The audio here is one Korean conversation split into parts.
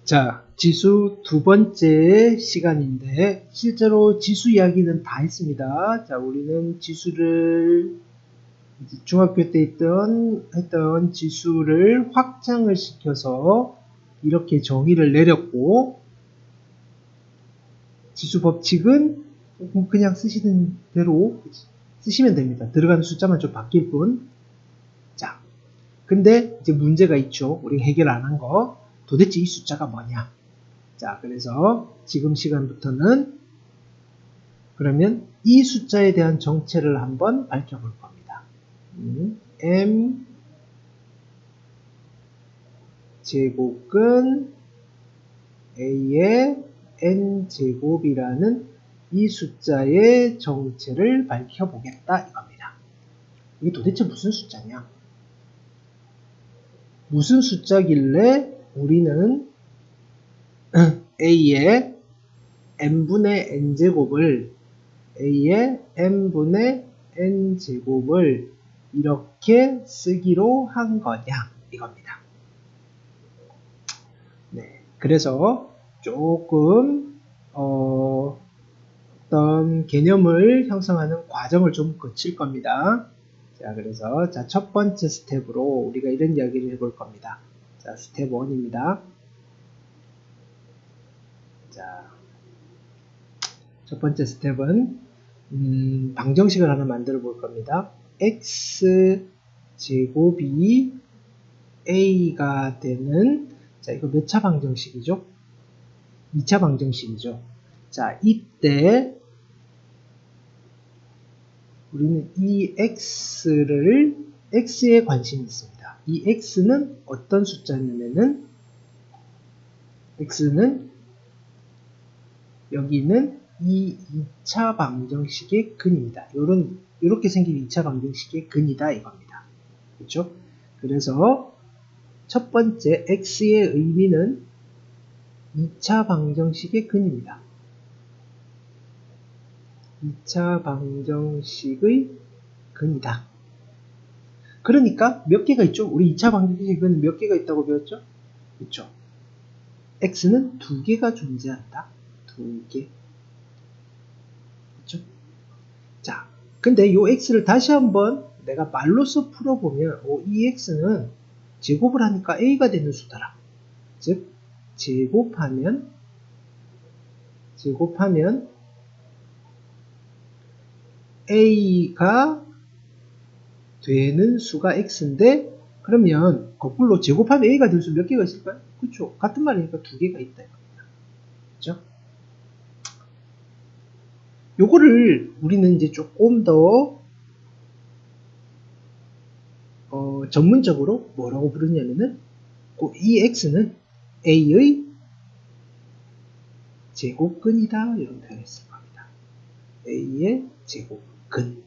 자, 지수 두 번째 시간인데 실제로 지수 이야기는 다 했습니다. 자, 우리는 지수를 중학교 때 했던 지수를 확장을 시켜서 이렇게 정의를 내렸고, 지수 법칙은 그냥 쓰시는 대로 쓰시면 됩니다. 들어가는 숫자만 좀 바뀔 뿐. 자, 근데 이제 문제가 있죠. 우리가 해결 안 한 거. 도대체 이 숫자가 뭐냐? 자, 그래서 지금 시간부터는 그러면 이 숫자에 대한 정체를 한번 밝혀볼 겁니다. m 제곱근 a의 n 제곱이라는 이 숫자의 정체를 밝혀보겠다 이겁니다. 이게 도대체 무슨 숫자냐? 무슨 숫자길래 우리는 a의 n분의 n제곱을 a의 n분의 n제곱을 이렇게 쓰기로 한 거냐 이겁니다. 네, 그래서 조금 어떤 개념을 형성하는 과정을 좀 거칠 겁니다. 자, 그래서 첫 번째 스텝으로 우리가 이런 이야기를 해볼 겁니다. 자, 스텝 1입니다. 자, 첫 번째 스텝은 방정식을 하나 만들어 볼 겁니다. x 제곱이 a가 되는, 자, 이거 몇 차 방정식이죠? 2차 방정식이죠. 자, 이때 우리는 이 x에 관심이 있습니다. 이 x는 어떤 숫자냐면은 x는 여기는 이 2차 방정식의 근입니다. 이렇게 생긴 2차 방정식의 근이다 이겁니다. 그렇죠? 그래서 첫 번째 x의 의미는 2차 방정식의 근입니다. 2차 방정식의 근이다. 그러니까 몇 개가 있죠? 우리 2차 방정식의 근은 몇 개가 있다고 배웠죠? 그렇죠? x는 2개가 존재한다. 2개. 그렇죠? 자, 근데 이 x를 다시 한번 내가 말로써 풀어보면 이 x는 제곱을 하니까 a가 되는 수더라. 즉 제곱하면 a가 되는 수가 x인데, 그러면 거꾸로 제곱하면 a가 될 수 몇 개가 있을까요? 그렇죠. 같은 말이니까 2개가 있다 이겁니다. 그렇죠? 요거를 우리는 이제 조금 더 전문적으로 뭐라고 부르냐면은 이 x는 a의 제곱근이다 이런 표현을 쓸 겁니다. a의 제곱근.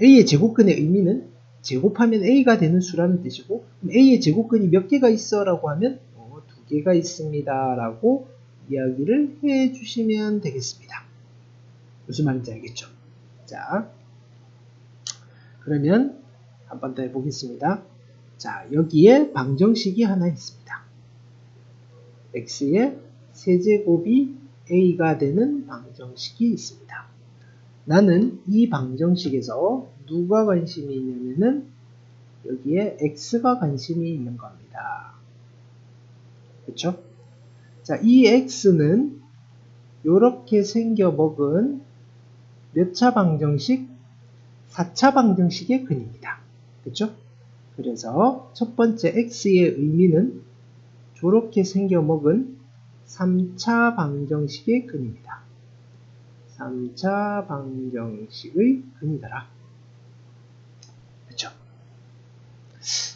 a의 제곱근의 의미는 제곱하면 a가 되는 수라는 뜻이고, a의 제곱근이 몇 개가 있어 라고 하면 2개가 있습니다 라고 이야기를 해 주시면 되겠습니다. 무슨 말인지 알겠죠? 자, 그러면 한 번 더 해보겠습니다. 자, 여기에 방정식이 하나 있습니다. x의 세제곱이 a가 되는 방정식이 있습니다. 나는 이 방정식에서 누가 관심이 있냐면은 여기에 x가 관심이 있는 겁니다. 그렇죠? 자, 이 x는 이렇게 생겨 먹은 몇 차 방정식? 4차 방정식의 근입니다. 그렇죠? 그래서 첫 번째 x의 의미는 저렇게 생겨 먹은 3차 방정식의 근입니다. 3차 방정식의 근이더라. 그렇죠?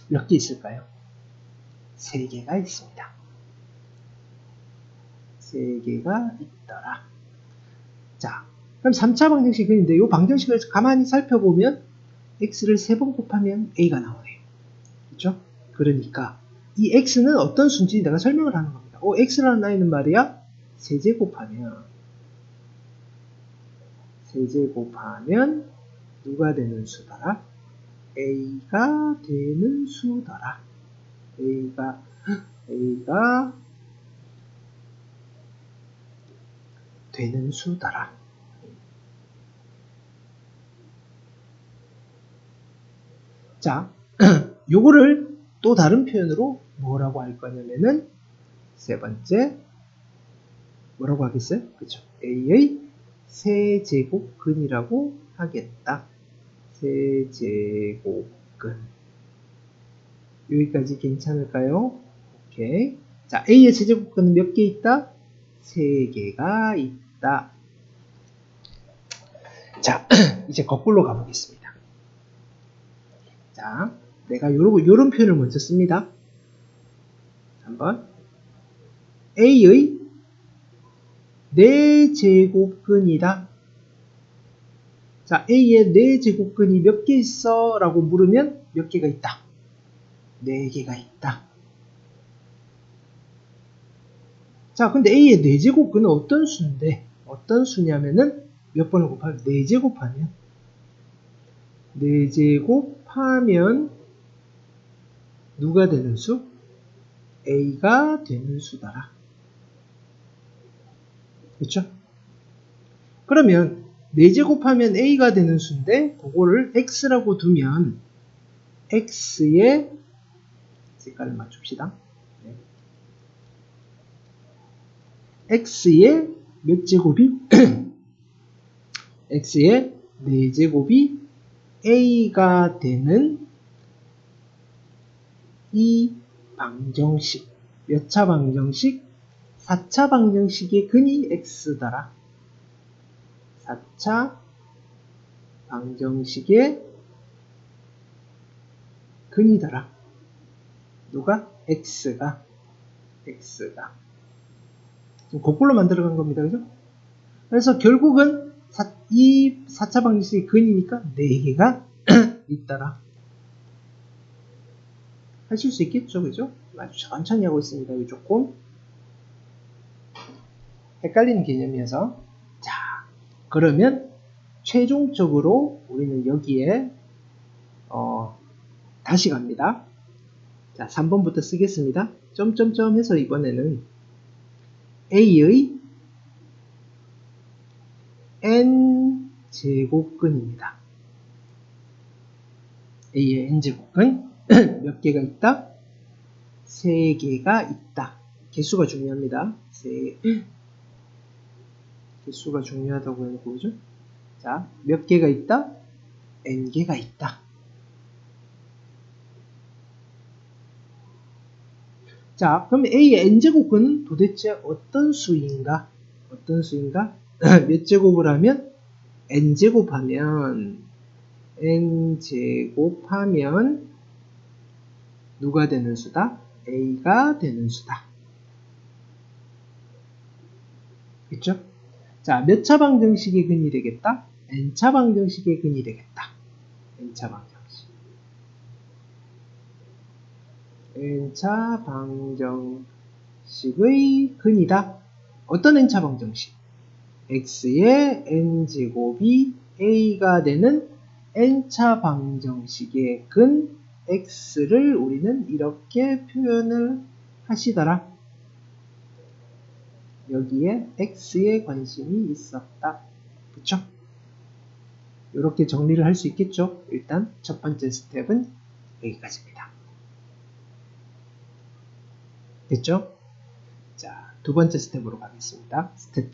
몇 개 있을까요? 3개가 있습니다. 3개가 있더라. 자, 그럼 3차 방정식의 근인데 이 방정식을 가만히 살펴보면 x를 3번 곱하면 a가 나오네요. 그렇죠? 그러니까 이 x는 어떤 수인지 내가 설명을 하는 겁니다. x라는 아이는 말이야, 세제곱하면 누가 되는 수더라? a가 되는 수더라. a가 되는 수더라. 자, 요거를 또 다른 표현으로 뭐라고 할 거냐면은 세 번째 뭐라고 하겠어요? 그쵸? A의 세제곱근이라고 하겠다. 세제곱근. 여기까지 괜찮을까요? 오케이. 자, A의 세제곱근은 몇 개 있다? 3개가 있다. 자, 이제 거꾸로 가보겠습니다. 자, 내가 요런 표현을 먼저 씁니다. 한번. A의 4제곱근이다. 자, A의 4제곱근이 몇 개 있어? 라고 물으면 몇 개가 있다? 4개가 있다. 자, 근데 A의 4제곱근은 어떤 수인데, 어떤 수냐면은 몇 번을 곱하면 4제곱하면 4제곱하면 누가 되는 수? A가 되는 수더라. 그렇죠? 그러면 4제곱하면 A가 되는 수인데 그거를 X라고 두면 X의 색깔을 맞춥시다. 네. X의 몇 제곱이? X의 4제곱이 A가 되는 이 방정식. 몇 차 방정식? 4차 방정식의 근이 X더라. 4차 방정식의 근이더라. 누가? X가. 지금 거꾸로 만들어간 겁니다. 그죠? 그래서 결국은 이 4차 방정식의 근이니까 4개가 있더라. 하실 수 있겠죠? 그죠? 아주 천천히 하고 있습니다. 이거 조금 헷갈리는 개념이어서. 자, 그러면 최종적으로 우리는 여기에 다시 갑니다. 자, 3번부터 쓰겠습니다. 점점점 해서 이번에는 A의 n제곱근입니다. A의 n제곱근 몇 개가 있다? 3개가 있다. 개수가 중요합니다. 개수가 중요하다고 해놓고 그죠? 자, 몇 개가 있다? n개가 있다. 자, 그럼 A의 n제곱근은 도대체 어떤 수인가? 어떤 수인가? 몇 제곱을 하면? n제곱하면 누가 되는 수다? A가 되는 수다. 그쵸? 자, 몇 차 방정식의 근이 되겠다? n차 방정식의 근이 되겠다. n차 방정식. n차 방정식의 근이다. 어떤 n차 방정식? x의 n제곱이 a가 되는 n차 방정식의 근 x를 우리는 이렇게 표현을 하시더라. 여기에 x에 관심이 있었다. 그쵸? 이렇게 정리를 할 수 있겠죠? 일단 첫 번째 스텝은 여기까지입니다. 됐죠? 자, 두 번째 스텝으로 가겠습니다. 스텝 2.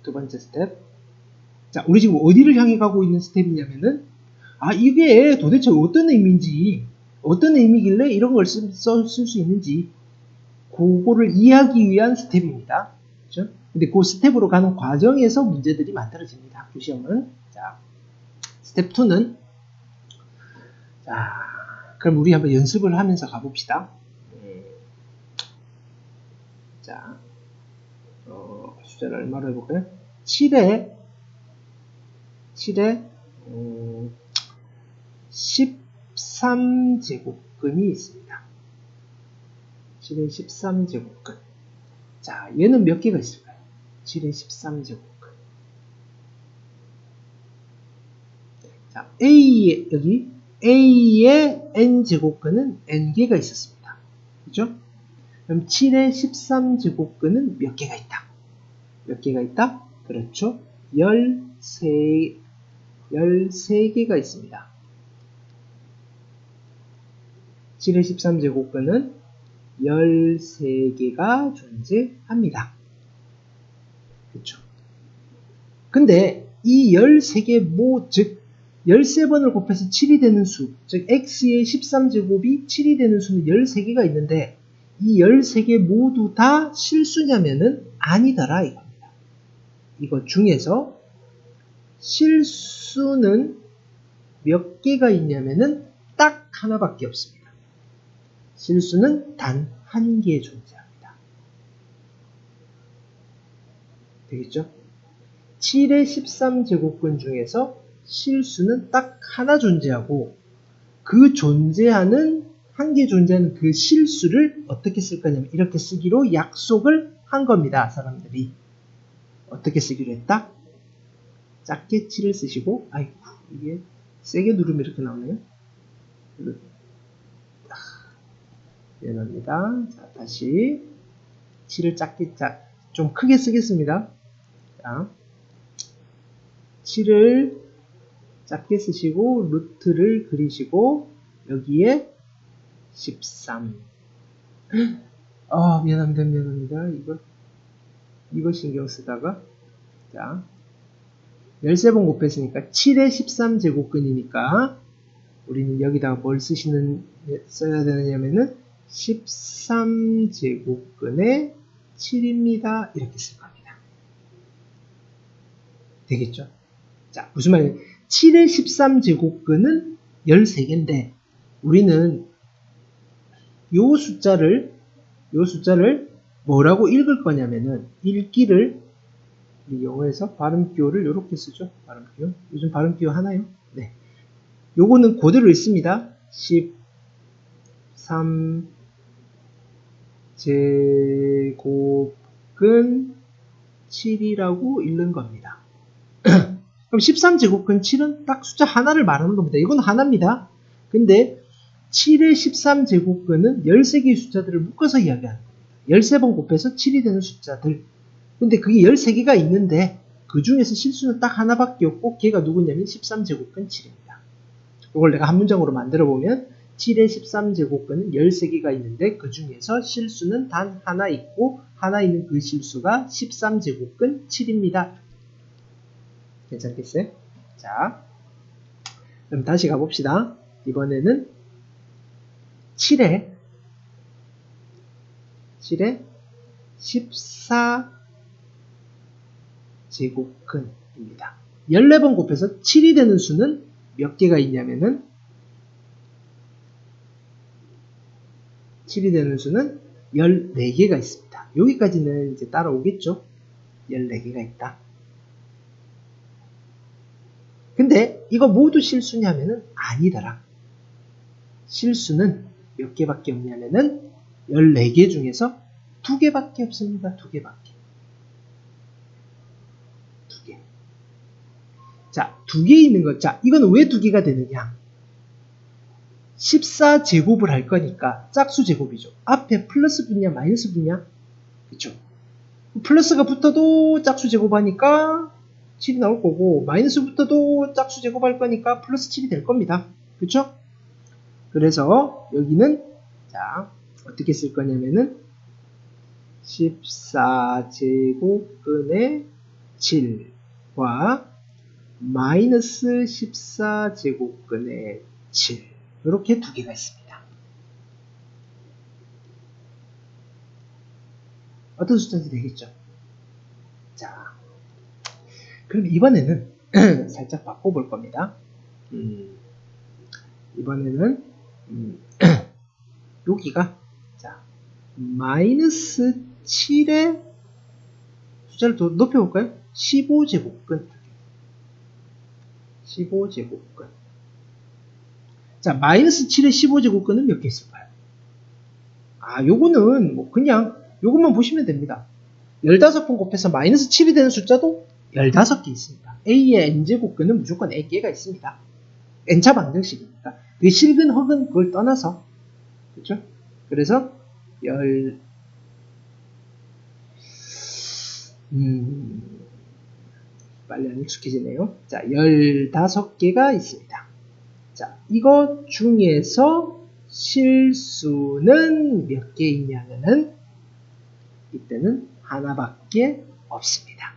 두 번째 스텝. 자, 우리 지금 어디를 향해 가고 있는 스텝이냐면은, 이게 도대체 어떤 의미인지, 어떤 의미길래 이런 걸 쓸 수 있는지, 그거를 이해하기 위한 스텝입니다. 그렇죠? 근데 그 스텝으로 가는 과정에서 문제들이 만들어집니다. 학교 시험은. 자, 스텝 2는, 자, 그럼 우리 한번 연습을 하면서 가봅시다. 자, 숫자를 얼마로 해볼까요? 7에 13제곱근이 있습니다. 7에 13제곱근. 자, 얘는 몇 개가 있을까요? 7에 13제곱근. 자, 여기 A의 n제곱근은 n개가 있었습니다. 그죠? 그럼 7의 13제곱근은 몇 개가 있다? 몇 개가 있다? 그렇죠. 13개가 있습니다. 7의 13제곱근은 13개가 존재합니다. 그렇죠. 근데 이 13개 즉 13번을 곱해서 7이 되는 수, 즉 x의 13제곱이 7이 되는 수는 13개가 있는데 이 13개 모두 다 실수냐면은 아니더라 이겁니다. 이거 중에서 실수는 몇 개가 있냐면은 딱 하나밖에 없습니다. 실수는 단 한 개 존재합니다. 되겠죠? 7의 13제곱근 중에서 실수는 딱 하나 존재하고 그 존재하는 한 개 존재하는 그 실수를 어떻게 쓸 거냐면 이렇게 쓰기로 약속을 한 겁니다. 사람들이 어떻게 쓰기로 했다? 작게 7을 쓰시고 아이고 이게 세게 누르면 이렇게 나오네요. 미안합니다. 자, 다시 7을 작게 좀 크게 쓰겠습니다. 자, 7을 작게 쓰시고 루트를 그리시고 여기에 13. 미안합니다. 이거 신경 쓰다가 자 13번 곱했으니까 7의 13제곱근이니까 우리는 여기다가 뭘 써야 되느냐면은 13제곱근의 7입니다. 이렇게 쓸 겁니다. 되겠죠? 자, 무슨 말이에요? 7의 13제곱근은 13개인데 우리는 요 숫자를 뭐라고 읽을 거냐면은 읽기를 영어에서 발음기호를 이렇게 쓰죠. 발음기호. 요즘 발음기호 하나요? 네. 요거는 그대로 있습니다. 13제곱근 7이라고 읽는 겁니다. 그럼 13제곱근 7은 딱 숫자 하나를 말하는 겁니다. 이건 하나입니다. 근데 7의 13제곱근은 13개의 숫자들을 묶어서 이야기하는 겁니다. 13번 곱해서 7이 되는 숫자들. 근데 그게 13개가 있는데 그 중에서 실수는 딱 하나밖에 없고 걔가 누구냐면 13제곱근 7입니다. 이걸 내가 한 문장으로 만들어 보면 7의 13제곱근은 13개가 있는데 그 중에서 실수는 단 하나 있고 하나 있는 그 실수가 13제곱근 7입니다. 괜찮겠어요? 자, 그럼 다시 가봅시다. 이번에는 7의 14제곱근입니다. 14번 곱해서 7이 되는 수는 몇 개가 있냐면은 7이 되는 수는 14개가 있습니다. 여기까지는 이제 따라오겠죠? 14개가 있다. 근데 이거 모두 실수냐면은 아니더라. 실수는 몇 개밖에 없냐면은 14개 중에서 2개밖에 없습니다. 2개밖에. 2개. 자, 2개 있는 것. 자, 이거는 왜 2개가 되느냐? 14제곱을 할 거니까 짝수 제곱이죠. 앞에 플러스 붙냐 마이너스 붙냐? 그쵸? 플러스가 붙어도 짝수 제곱하니까 7이 나올 거고 마이너스 붙어도 짝수 제곱할 거니까 플러스 7이 될 겁니다. 그쵸? 그래서 여기는 자 어떻게 쓸 거냐면은 14제곱근의 7과 마이너스 14제곱근의 7 이렇게 2개가 있습니다. 어떤 숫자인지 되겠죠? 자, 그럼 이번에는 살짝 바꿔볼 겁니다. 이번에는 여기가 자 마이너스 7의 숫자를 더 높여볼까요? 15제곱근 15제곱근 자 마이너스 7의 15제곱근은 몇 개 있을까요? 요거는 뭐 그냥 요것만 보시면 됩니다. 15번 곱해서 마이너스 7이 되는 숫자도 15개 있습니다. A의 n제곱근은 무조건 N개가 있습니다. N차 방정식이니까. 그게 실근 혹은 그걸 떠나서 그렇죠? 그래서 열, 빨리 안 익숙해지네요. 자, 15개가 있습니다. 자, 이것 중에서 실수는 몇 개 있냐면은 이때는 하나밖에 없습니다.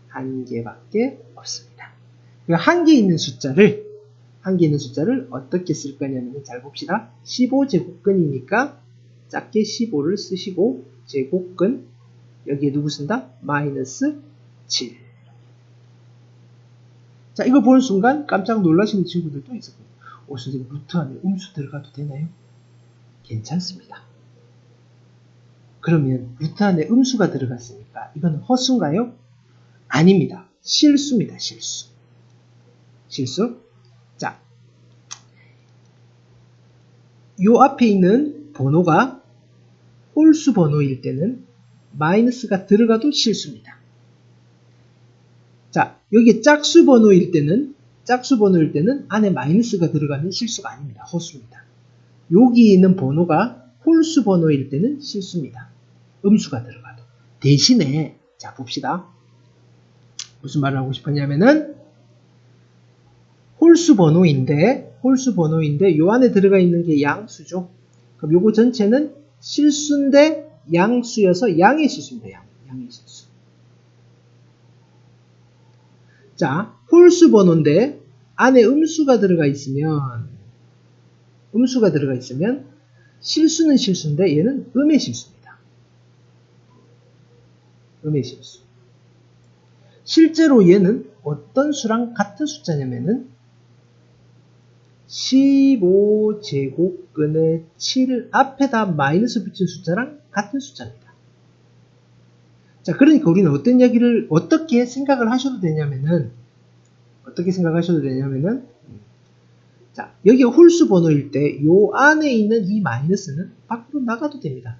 한 개밖에 없습니다. 한 개 있는 숫자를 어떻게 쓸 거냐면 잘 봅시다. 15제곱근이니까 작게 15를 쓰시고 제곱근 여기에 누구 쓴다? 마이너스 7. 자, 이거 보는 순간 깜짝 놀라시는 친구들도 있을 거예요. 선생님 루트 안에 음수 들어가도 되나요? 괜찮습니다. 그러면 루트 안에 음수가 들어갔으니까 이건 허수인가요? 아닙니다. 실수입니다. 실수. 자, 요 앞에 있는 번호가 홀수 번호일 때는 마이너스가 들어가도 실수입니다. 자, 여기 짝수 번호일 때는 안에 마이너스가 들어가면 실수가 아닙니다. 허수입니다. 여기 있는 번호가 홀수 번호일 때는 실수입니다. 음수가 들어가도. 대신에 자 봅시다. 무슨 말을 하고 싶었냐면은 홀수 번호인데 요 안에 들어가 있는 게 양수죠. 그럼 요거 전체는 실수인데 양수여서 양의 실수입니다. 양의 실수. 자, 홀수 번호인데 안에 음수가 들어가 있으면 실수는 실수인데 얘는 음의 실수입니다. 음의 실수. 실제로 얘는 어떤 수랑 같은 숫자냐면은 15제곱근의 7 앞에다 마이너스 붙인 숫자랑 같은 숫자입니다. 자, 그러니까 우리는 어떻게 생각을 하셔도 되냐면은 자, 여기가 홀수 번호일 때 요 안에 있는 이 마이너스는 밖으로 나가도 됩니다.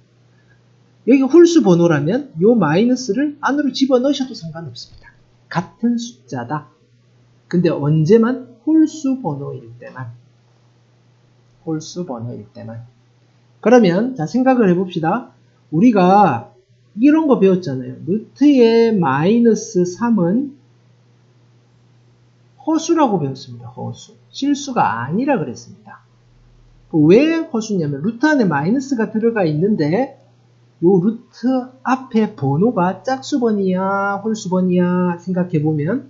여기가 홀수 번호라면 요 마이너스를 안으로 집어넣으셔도 상관없습니다. 같은 숫자다. 근데 언제만? 홀수 번호일 때만. 그러면 자 생각을 해봅시다. 우리가 이런 거 배웠잖아요. 루트의 마이너스 3은 허수라고 배웠습니다. 허수. 실수가 아니라 그랬습니다. 왜 허수냐면 루트 안에 마이너스가 들어가 있는데 요 루트 앞에 번호가 짝수번이야 홀수번이야 생각해보면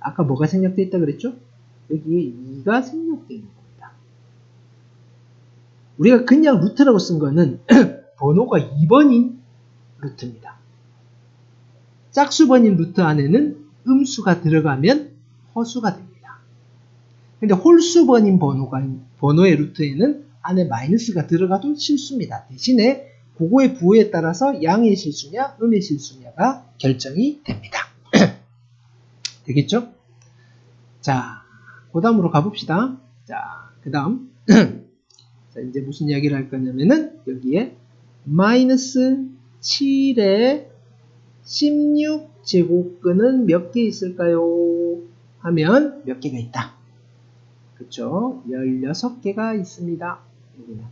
아까 뭐가 생략되어 있다 그랬죠? 여기에 2가 생략되어 있는 겁니다. 우리가 그냥 루트라고 쓴 거는 번호가 2번인 루트입니다. 짝수번인 루트 안에는 음수가 들어가면 허수가 됩니다. 근데 홀수번인 번호의 루트에는 안에 마이너스가 들어가도 실수입니다. 대신에 그거의 부호에 따라서 양의 실수냐 음의 실수냐가 결정이 됩니다. 되겠죠? 자, 그 다음으로 가봅시다. 자, 그 다음 자, 이제 무슨 이야기를 할 거냐면은 여기에 마이너스 7에 16제곱근은 몇 개 있을까요? 하면 몇 개가 있다. 그쵸? 16개가 있습니다. 여기는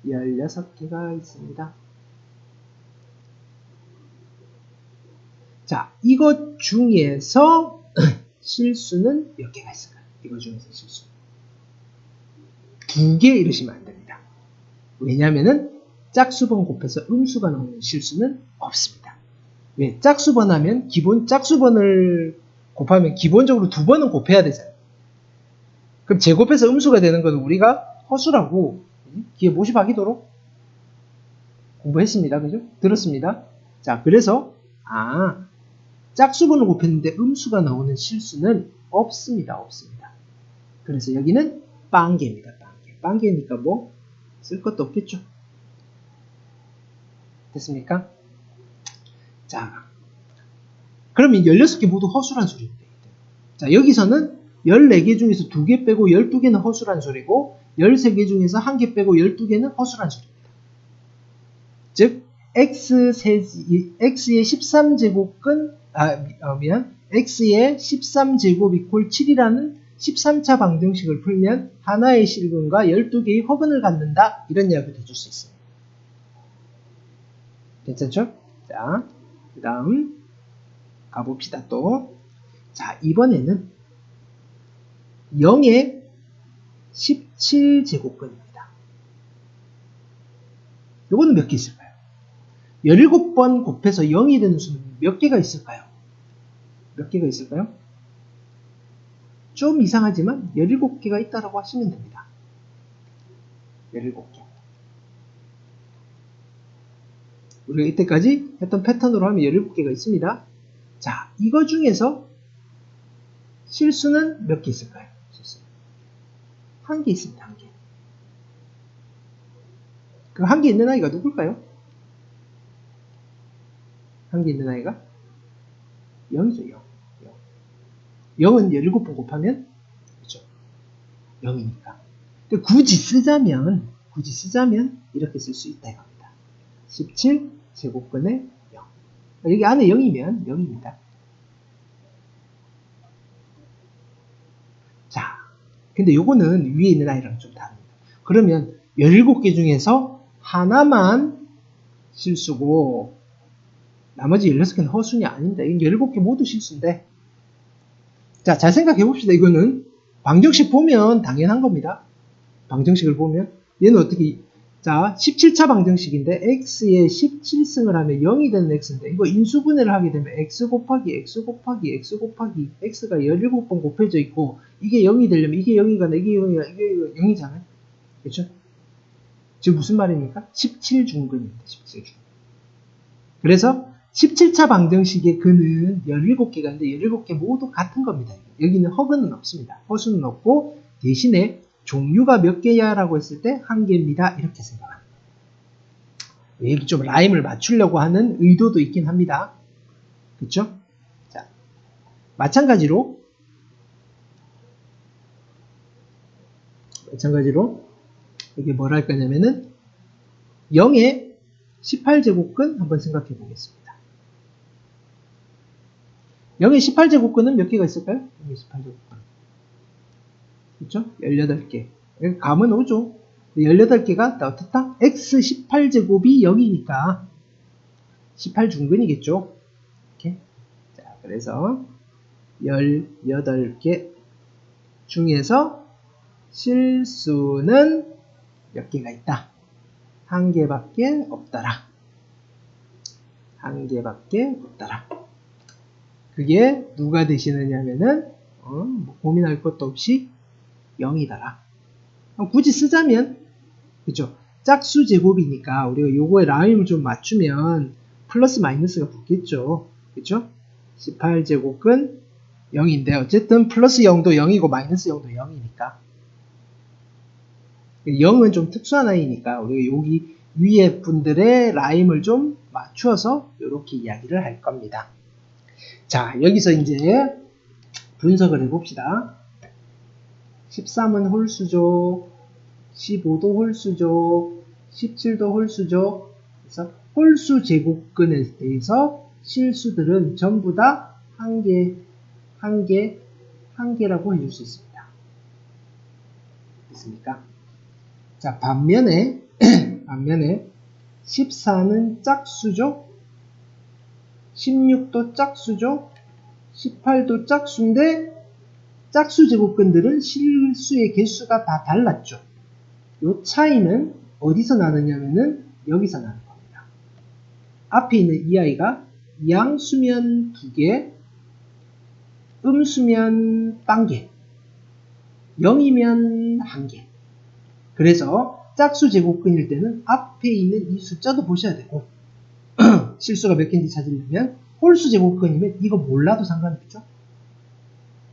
16개가 있습니다. 자, 이것 중에서 실수는 몇 개가 있을까요? 이것 중에서 실수 2개 이러시면 안 됩니다. 왜냐하면은 짝수번 곱해서 음수가 나오는 실수는 없습니다. 왜? 짝수번 하면 짝수번을 곱하면 기본적으로 2번은 곱해야 되잖아요. 그럼 제곱해서 음수가 되는 건 우리가 허수라고 기회 모집하기도록 공부했습니다. 그죠? 들었습니다. 자, 그래서 짝수번을 곱했는데 음수가 나오는 실수는 없습니다. 그래서 여기는 빵개입니다. 빵개니까 뭐 쓸 것도 없겠죠. 됐습니까? 자, 그러면 16개 모두 허수란 소리입니다. 자, 여기서는 14개 중에서 2개 빼고 12개는 허수란 소리고 13개 중에서 1개 빼고 12개는 허수란 소리입니다. 즉 x의 13제곱근 x의 13제곱 이퀄 7이라는 13차 방정식을 풀면 하나의 실근과 12개의 허근을 갖는다. 이런 이야기도 해줄 수 있어요. 괜찮죠? 자, 그 다음 가봅시다 또. 자, 이번에는 0의 17제곱근입니다. 요거는 몇 개 있을까요? 17번 곱해서 0이 되는 수는 몇 개가 있을까요? 몇 개가 있을까요? 좀 이상하지만 17개가 있다라고 하시면 됩니다. 17개. 우리가 이때까지 했던 패턴으로 하면 17개가 있습니다. 자, 이거 중에서 실수는 몇 개 있을까요? 실수. 한 개 있습니다. 한 개. 그 한 개 있는 아이가 누굴까요? 한 개 있는 아이가 0이죠. 0. 0은 17번 곱하면 그렇죠. 0이니까. 근데 굳이 쓰자면 이렇게 쓸 수 있다 이겁니다. 17제곱근의 0. 여기 안에 0이면 0입니다. 자, 근데 요거는 위에 있는 아이랑 좀 다릅니다. 그러면 17개 중에서 하나만 실수고 나머지 16개는 허순이 아닙니다. 이건 17개 모두 실수인데, 자, 잘 생각해 봅시다. 이거는 방정식 보면 당연한 겁니다. 방정식을 보면 얘는 어떻게, 자, 17차 방정식인데 x에 17승을 하면 0이 되는 x인데, 이거 인수분해를 하게 되면 x 곱하기 x 곱하기 x 곱하기 x가 17번 곱해져 있고, 이게 0이 되려면 이게 0이거나 이게 0이거나 이게 0이잖아요. 그렇죠? 지금 무슨 말입니까? 17중근입니다. 17중. 그래서 17차 방정식의 근은 17개가 있는데 17개 모두 같은 겁니다. 여기는 허근은 없습니다. 허수는 없고 대신에 종류가 몇 개야 라고 했을 때 한 개입니다. 이렇게 생각합니다. 여기 좀 라임을 맞추려고 하는 의도도 있긴 합니다. 그렇죠? 자, 마찬가지로 이게 뭐라 할 거냐면은 0의 18제곱근 한번 생각해 보겠습니다. 0의 18제곱근은 몇 개가 있을까요? 0의 18제곱근. 그렇죠? 18개. 감은 오죠. 18개가 어떻다? x 18제곱이 0이니까 18중근이겠죠. 이렇게. 자, 그래서 18개 중에서 실수는 몇 개가 있다? 한 개밖에 없더라. 한 개밖에 없더라. 그게 누가 되시느냐면은 뭐 고민할 것도 없이 0이더라. 굳이 쓰자면 그죠? 짝수 제곱이니까 우리가 요거에 라임을 좀 맞추면 플러스 마이너스가 붙겠죠. 그죠? 18제곱은 0인데 어쨌든 플러스 0도 0이고 마이너스 0도 0이니까 0은 좀 특수한 아이니까 우리가 여기 위에 분들의 라임을 좀 맞추어서 이렇게 이야기를 할 겁니다. 자, 여기서 이제 분석을 해봅시다. 13은 홀수죠. 15도 홀수죠. 17도 홀수죠. 그래서 홀수 제곱근에 대해서 실수들은 전부 다 한 개라고 해줄 수 있습니다. 됐습니까? 자, 반면에 14는 짝수죠. 16도 짝수죠. 18도 짝수인데 짝수 제곱근들은 실수의 개수가 다 달랐죠. 이 차이는 어디서 나느냐면은 여기서 나는 겁니다. 앞에 있는 이 아이가 양수면 2개, 음수면 1개, 0이면 1개. 그래서 짝수 제곱근일 때는 앞에 있는 이 숫자도 보셔야 되고 실수가 몇 개인지 찾으려면 홀수 제곱근이면 이거 몰라도 상관없죠.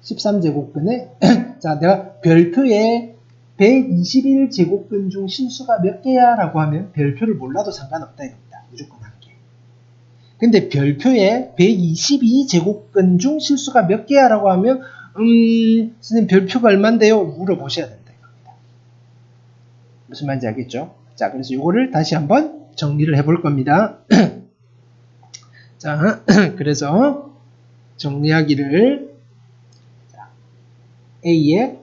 13제곱근에 자, 내가 별표에 121제곱근 중 실수가 몇 개야 라고 하면 별표를 몰라도 상관없다 이겁니다. 무조건 한 개. 근데 별표에 122제곱근 중 실수가 몇 개야 라고 하면 선생님 별표가 얼만데요? 물어보셔야 된다 이겁니다. 무슨 말인지 알겠죠? 자, 그래서 이거를 다시 한번 정리를 해볼 겁니다. 자, 그래서 정리하기를 A의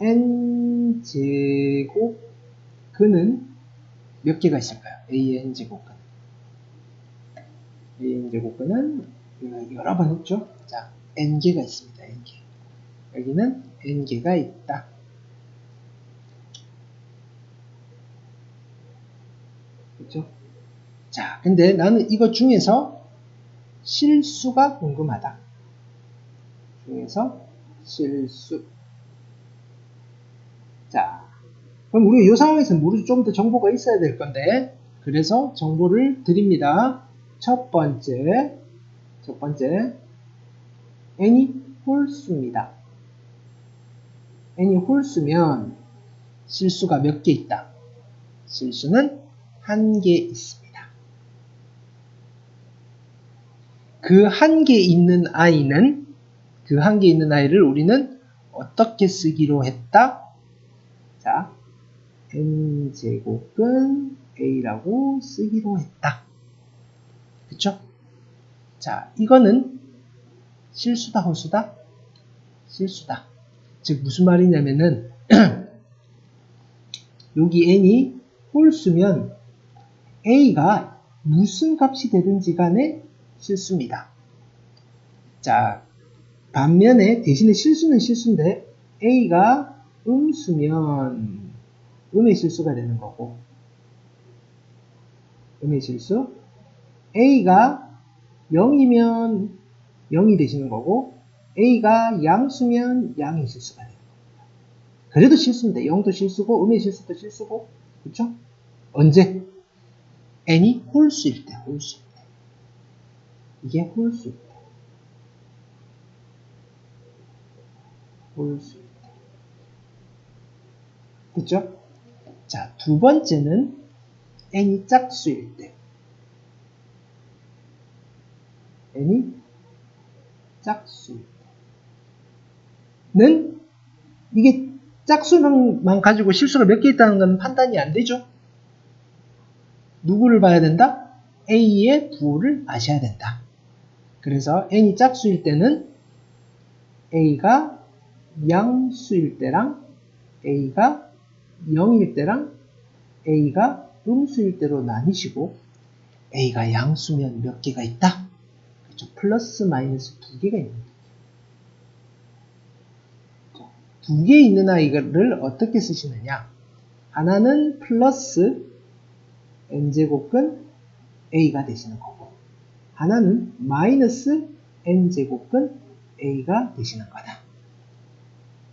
n제곱 근은 몇 개가 있을까요? A의 n제곱 근. A의 n제곱 근은 여러 번 했죠? 자, n개가 있습니다. n개. 여기는 n개가 있다. 그렇죠? 자, 근데 나는 이것 중에서 실수가 궁금하다. 중에서 실수. 자, 그럼 우리가 이 상황에서는 모르죠. 좀 더 정보가 있어야 될 건데, 그래서 정보를 드립니다. 첫 번째, n이 홀수입니다. n이 홀수면 실수가 몇 개 있다? 실수는 한 개 있습니다. 그 한 개 있는 아이는, 그 한 개 있는 아이를 우리는 어떻게 쓰기로 했다? 자, n제곱근 a라고 쓰기로 했다. 그쵸? 자, 이거는 실수다, 홀수다? 실수다. 즉, 무슨 말이냐면은, 여기 n이 홀수면 a가 무슨 값이 되든지 간에 실수입니다. 자, 반면에 대신에 실수는 실수인데 a가 음수면 음의 실수가 되는 거고, 음의 실수, a가 0이면 0이 되시는 거고, a가 양수면 양의 실수가 되는 겁니다. 그래도 실수인데 0도 실수고 음의 실수도 실수고, 그렇죠? 언제? n이 홀수일 때, 홀수일 때. 이게 홀수일 때. 홀수일 때. 그렇죠? 자, 두 번째는 n이 짝수일 때. n이 짝수일 때는 이게 짝수만 가지고 실수가 몇 개 있다는 건 판단이 안 되죠. 누구를 봐야 된다? A의 부호를 아셔야 된다. 그래서 n이 짝수일 때는 A가 양수일 때랑 A가 0일 때랑 A가 음수일 때로 나뉘시고, A가 양수면 몇 개가 있다? 그렇죠. 플러스 마이너스 두 개가 있는 거죠. 두 개 있는 아이를 어떻게 쓰시느냐? 하나는 플러스 n제곱근 a가 되시는 거고, 하나는 마이너스 n제곱근 a가 되시는 거다.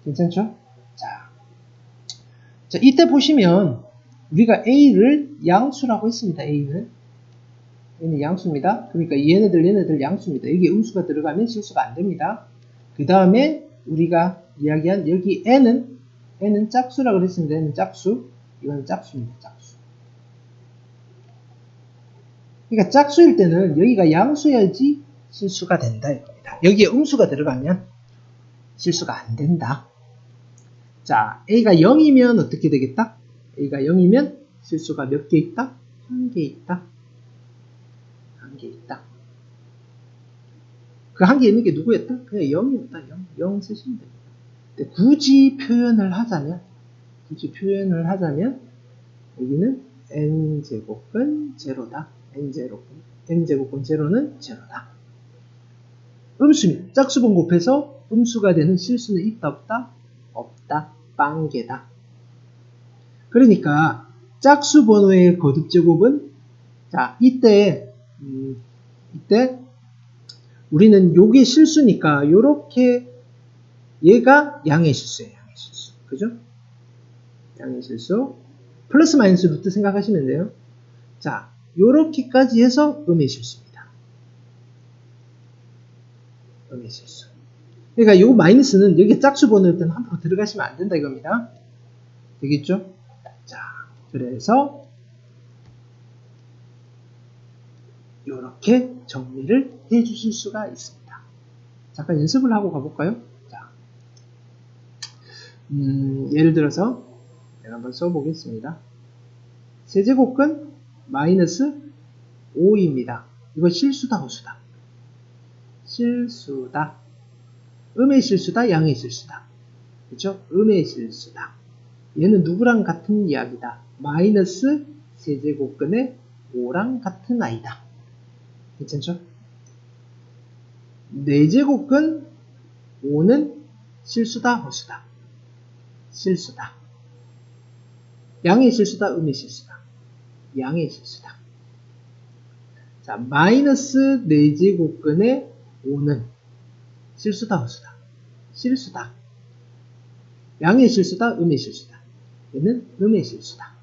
괜찮죠? 자, 이때 보시면 우리가 a를 양수라고 했습니다. A는 양수입니다. 그러니까 얘네들 양수입니다. 여기 음수가 들어가면 실수가 안 됩니다. 그 다음에 우리가 이야기한 여기 n은 짝수라고 그랬습니다. n은 짝수. 이건 짝수입니다. 짝수. 그러니까 짝수일 때는 여기가 양수여야지 실수가 된다 이겁니다. 여기에 음수가 들어가면 실수가 안 된다. 자, a가 0이면 어떻게 되겠다? a가 0이면 실수가 몇 개 있다? 한 개 있다. 한 개 있다. 그 한 개 있는 게 누구였다? 그냥 0이었다. 0 쓰시면 됩니다. 근데 굳이 표현을 하자면 여기는 n제곱은 제로다. n제곱은 제로는 제로다. 음수면 짝수번 곱해서 음수가 되는 실수는 있다 없다? 없다. 빵개다. 그러니까 짝수 번호의 거듭 제곱은, 자, 이때 우리는 요게 실수니까 요렇게 얘가 양의 실수예요. 양의 실수. 그죠? 양의 실수. 플러스 마이너스 루트 생각하시면 돼요. 자, 요렇게까지 해서 음의 실수입니다. 음의 실수. 그러니까 요 마이너스는 여기 짝수 번호일 때는 함부로 들어가시면 안 된다 이겁니다. 되겠죠? 자, 그래서 이렇게 정리를 해 주실 수가 있습니다. 잠깐 연습을 하고 가볼까요? 자, 예를 들어서 내가 한번 써보겠습니다. 세제곱근 마이너스 5입니다. 이거 실수다, 호수다? 실수다. 음의 실수다, 양의 실수다. 그렇죠? 음의 실수다. 얘는 누구랑 같은 이야기다. 마이너스 세제곱근의 5랑 같은 아이다. 괜찮죠? 4제곱근 5는 실수다, 허수다. 실수다. 양의 실수다, 음의 실수다. 양의 실수다. 자, 마이너스 4제곱근의 5는 실수다, 허수다. 실수다. 양의 실수다, 음의 실수다. 얘는 음의 실수다.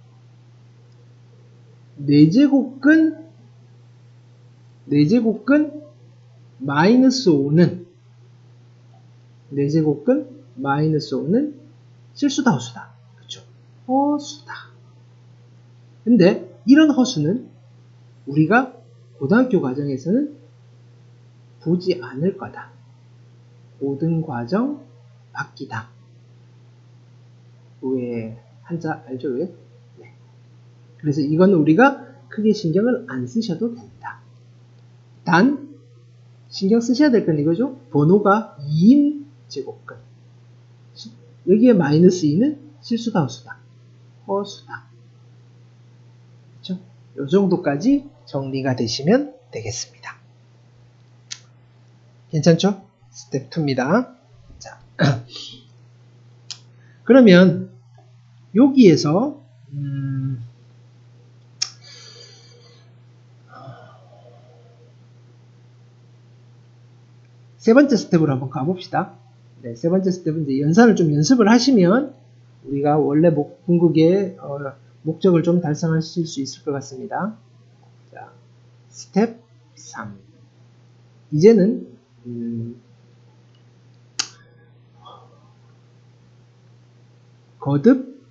4제곱근 마이너스 5는 4제곱근 마이너스 5는 실수다, 허수다. 그렇죠? 허수다. 근데 이런 허수는 우리가 고등학교 과정에서는 보지 않을 거다. 모든 과정 바뀌다. 왜 한자 알죠? 왜? 네. 그래서 이건 우리가 크게 신경을 안 쓰셔도 됩니다. 단 신경 쓰셔야 될 건 이거죠. 번호가 2인 제곱근. 여기에 마이너스 2는 실수다, 허수다. 허수다. 그렇죠? 이 정도까지 정리가 되시면 되겠습니다. 괜찮죠? 스텝 2입니다. 자, 그러면 여기에서 세 번째 스텝으로 한번 가봅시다. 네, 세 번째 스텝은 이제 연산을 좀 연습을 하시면 우리가 원래 분극의 목적을 좀 달성하실 수 있을 것 같습니다. 자, 스텝 3. 이제는 거듭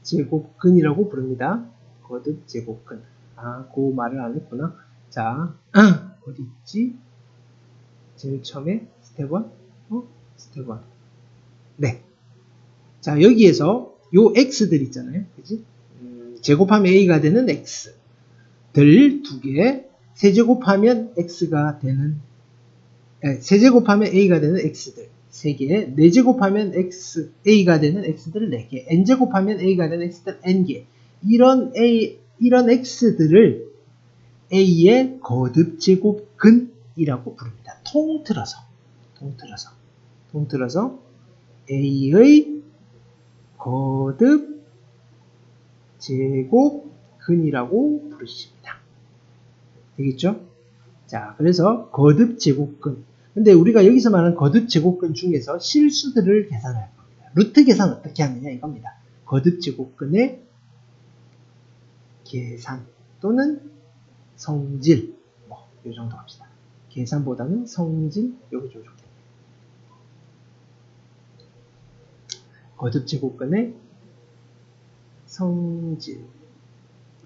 제곱근이라고 부릅니다. 거듭 제곱근. 아, 그 말을 안 했구나. 자, 어디 있지? 제일 처음에 스텝 1? 스텝 1. 네. 자, 여기에서 요 x들 있잖아요. 그지? 제곱하면 a가 되는 x들 2개, 세제곱하면 x가 되는, 세제곱하면 a가 되는 x들 3개, 4제곱하면 a가 되는 x들 4개, n제곱하면 a가 되는 x들 n개. 이런 x들을 a의 거듭 제곱근이라고 부릅니다. 통틀어서 a의 거듭 제곱근이라고 부르십니다. 되겠죠? 자, 그래서 거듭 제곱근. 근데 우리가 여기서 말하는 거듭 제곱근 중에서 실수들을 계산할 겁니다. 루트 계산 어떻게 하느냐 이겁니다. 거듭 제곱근의 계산 또는 성질, 이 정도 합시다. 계산보다는 성질, 여기 좀 좋겠네요. 거듭 제곱근의 성질.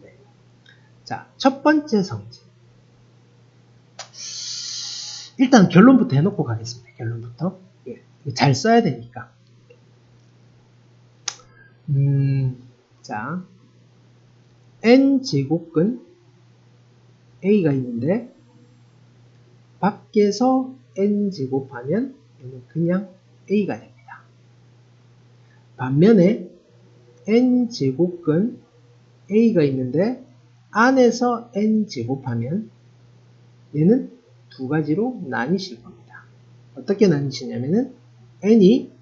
네. 자, 첫 번째 성질. 일단 결론부터 해놓고 가겠습니다. 결론부터. 예, 잘 써야 되니까. 자, n제곱근 a가 있는데 밖에서 n제곱하면 얘는 그냥 a가 됩니다. 반면에 n제곱근 a가 있는데 안에서 n제곱하면 얘는 두 가지로 나뉘실 겁니다. 어떻게 나뉘시냐면은 n이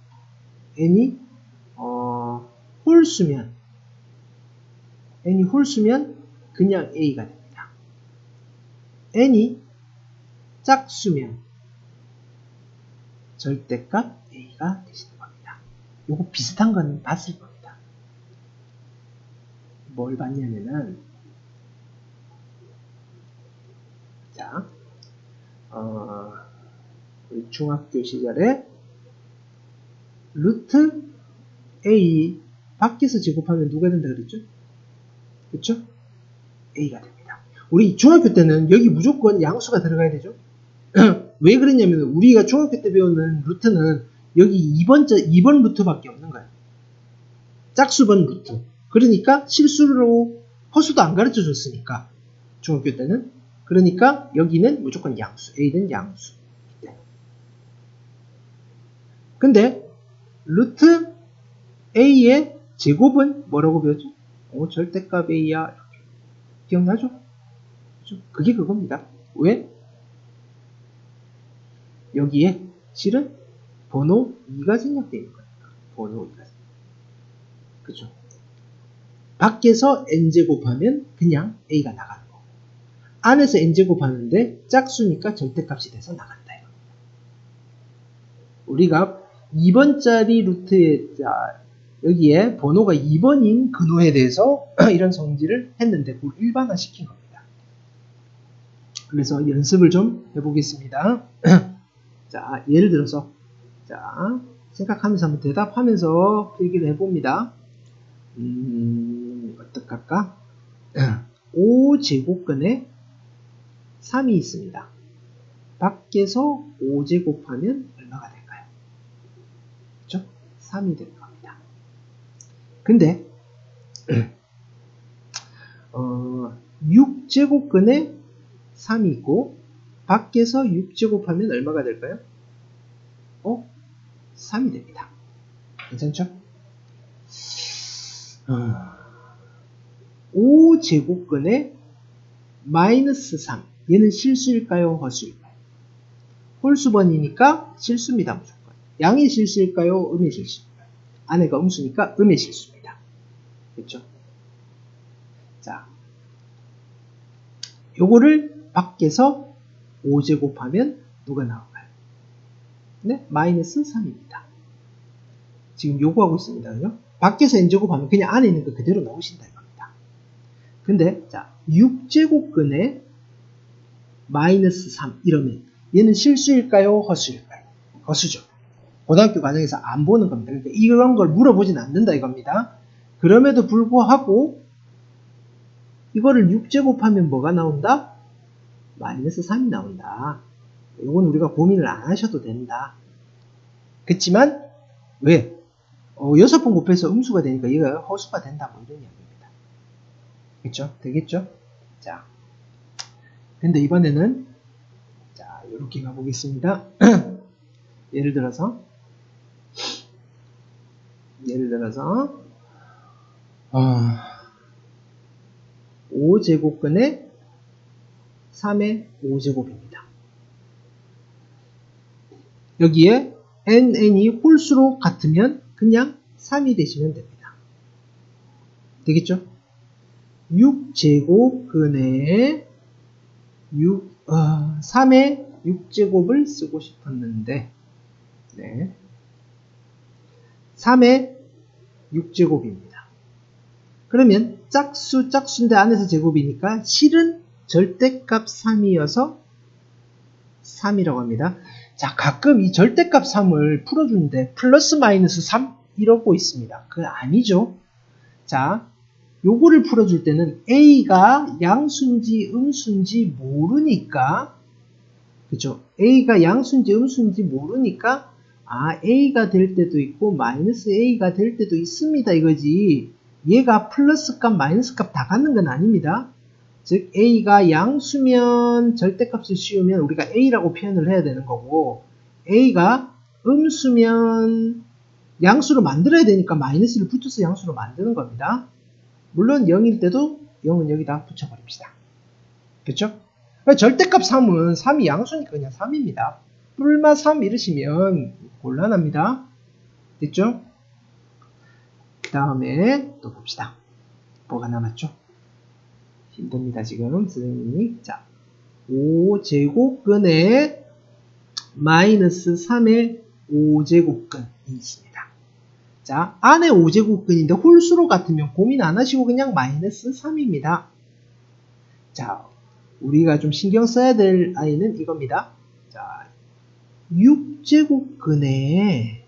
홀수면 그냥 a가 됩니다. n이 짝수면 절대값 a가 되시는 겁니다. 요거 비슷한 건 봤을 겁니다. 뭘 봤냐면은 자, 우리 중학교 시절에 루트 a 밖에서 제곱하면 누가 된다 그랬죠? 그렇죠? a가 됩니다. 우리 중학교 때는 여기 무조건 양수가 들어가야 되죠? 왜 그랬냐면 우리가 중학교 때 배우는 루트는 여기 2번 루트밖에 없는 거예요. 짝수번 루트. 그러니까 실수로 허수도 안 가르쳐 줬으니까 중학교 때는. 그러니까 여기는 무조건 양수. a는 양수. 네. 근데 루트 a의 제곱은 뭐라고 배웠죠? 절대값 a야. 이렇게. 기억나죠? 그죠? 그게 그겁니다. 왜? 여기에 실은 번호 2가 생략되어 있는 거니까. 번호 2가. 그죠? 밖에서 n제곱하면 그냥 a가 나가는 거. 안에서 n제곱 하는데 짝수니까 절대값이 돼서 나간다. 우리가 2번짜리 루트에 여기에 번호가 2번인 근호에 대해서 이런 성질을 했는데 그걸 일반화 시킨 겁니다. 그래서 연습을 좀 해보겠습니다. 자, 예를 들어서 생각하면서 한번 대답하면서 필기를 해봅니다. 어떡할까? 5제곱근에 3이 있습니다. 밖에서 5제곱하면 얼마가 될까요? 그렇죠? 3이 되는 겁니다. 근데 6제곱근에 3이 있고 밖에서 6제곱하면 얼마가 될까요? 3이 됩니다. 괜찮죠? 5제곱근에 마이너스 3. 얘는 실수일까요? 허수일까요? 홀수번이니까 실수입니다. 무조건. 양의 실수일까요? 음의 실수일까요? 안에가 음수니까 음의 실수입니다. 그렇죠? 자, 요거를 밖에서 5제곱하면 누가 나올까요? 네, 마이너스 3입니다. 지금 요구하고 있습니다. 그죠? 밖에서 n제곱하면 그냥 안에 있는 거 그대로 나오신다 이겁니다. 근데 자, 6제곱근에 마이너스 3 이러면 얘는 실수일까요? 허수일까요? 허수죠. 고등학교 과정에서 안 보는 겁니다. 그러니까 이런 걸 물어보진 않는다 이겁니다. 그럼에도 불구하고 이거를 6제곱하면 뭐가 나온다? 마이너스 3이 나온다. 이건 우리가 고민을 안 하셔도 된다. 그렇지만 왜? 6번 곱해서 음수가 되니까 얘가 허수가 된다 뭐 이런 이야기입니다. 그렇죠? 되겠죠? 자, 근데 이번에는 자 이렇게 가보겠습니다. 예를 들어서 5제곱근에 3의 5제곱입니다. 여기에 n이 홀수로 같으면 그냥 3이 되시면 됩니다. 되겠죠? 6제곱근에 3의 6제곱을 쓰고 싶었는데 네. 3의 6제곱입니다. 그러면 짝수인데 안에서 제곱이니까 실은 절대값 3이어서 3이라고 합니다. 자, 가끔 이 절대값 3을 풀어주는데 플러스 마이너스 3 이러고 있습니다. 그건 아니죠. 자, 요거를 풀어줄 때는 A가 양수인지 음수인지 모르니까 그죠? A가 양수인지 음수인지 모르니까 A가 될 때도 있고 마이너스 A가 될 때도 있습니다 이거지. 얘가 플러스 값 마이너스 값 다 갖는 건 아닙니다. 즉 A가 양수면 절대값을 씌우면 우리가 A라고 표현을 해야 되는 거고 A가 음수면 양수로 만들어야 되니까 마이너스를 붙여서 양수로 만드는 겁니다. 물론 0일 때도 0은 여기다 붙여버립시다. 그렇죠? 절대값 3은 3이 양수니까 그냥 3입니다. 뿔마 3 이러시면 곤란합니다. 됐죠? 그 다음에 또 봅시다. 뭐가 남았죠? 힘듭니다 지금 선생님이. 자, 5제곱근에 마이너스 3의 5제곱근이 있습니다. 자, 안에 5제곱근인데 홀수로 같으면 고민 안 하시고 그냥 마이너스 3입니다. 자, 우리가 좀 신경 써야 될 아이는 이겁니다. 자, 6제곱근에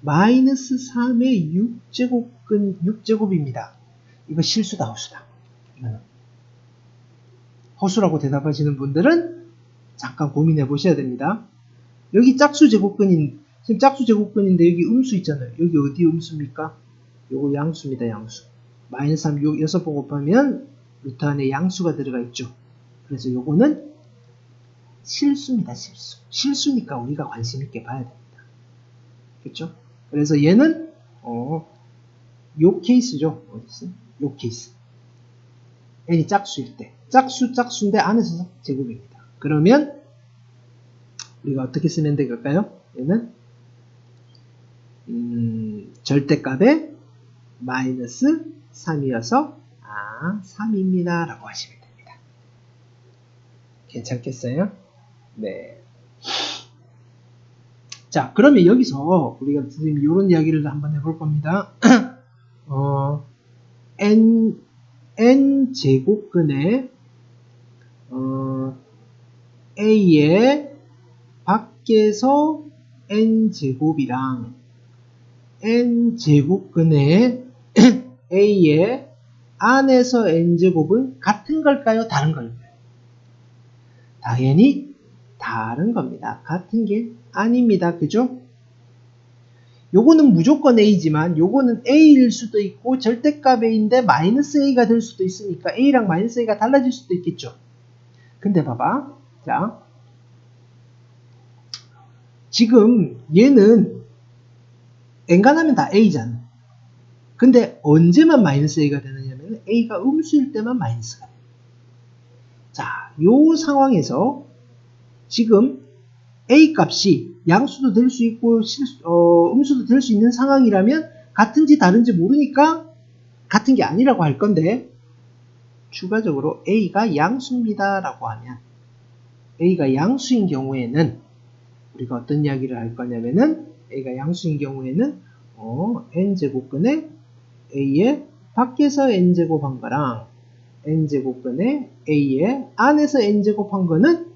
마이너스 3의 6제곱입니다. 이거 실수다, 허수다. 허수라고 대답하시는 분들은 잠깐 고민해 보셔야 됩니다. 여기 지금 짝수 제곱근인데 여기 음수 있잖아요. 여기 어디 음수입니까? 요거 양수입니다, 양수. 마이너스 3, 6번 곱하면 루트 안에 양수가 들어가 있죠. 그래서 요거는 실수입니다, 실수. 실수니까 우리가 관심 있게 봐야 됩니다. 그쵸? 그래서 얘는 요 케이스죠. 어딨어? 요 케이스. n이 짝수일 때. 짝수인데 안에서 제곱입니다. 그러면 우리가 어떻게 쓰면 될까요? 얘는 절대값에 마이너스 3이어서 3입니다 라고 하시면 됩니다. 괜찮겠어요? 네. 자, 그러면 여기서 우리가 선생님 이런 이야기를 한번 해볼 겁니다. n 제곱근의 a의 밖에서 n 제곱이랑 n 제곱근의 a의 안에서 n 제곱은 같은 걸까요? 다른 걸까요? 당연히 다른 겁니다. 같은 게 아닙니다. 그죠? 요거는 무조건 a지만 요거는 a일 수도 있고 절대값 a인데 마이너스 a가 될 수도 있으니까 a랑 마이너스 a가 달라질 수도 있겠죠. 근데 봐봐. 자, 지금 얘는 n간하면 다 a잖아. 근데 언제만 마이너스 a가 되느냐면 a가 음수일 때만 마이너스가 돼요. 자, 요 상황에서 지금 a 값이 양수도 될 수 있고 음수도 될 수 있는 상황이라면 같은지 다른지 모르니까 같은 게 아니라고 할 건데 추가적으로 a가 양수입니다 라고 하면 a가 양수인 경우에는 우리가 어떤 이야기를 할 거냐면은 a가 양수인 경우에는 n제곱근의 a의 밖에서 n제곱 한 거랑 n제곱근의 a의 안에서 n제곱 한 거는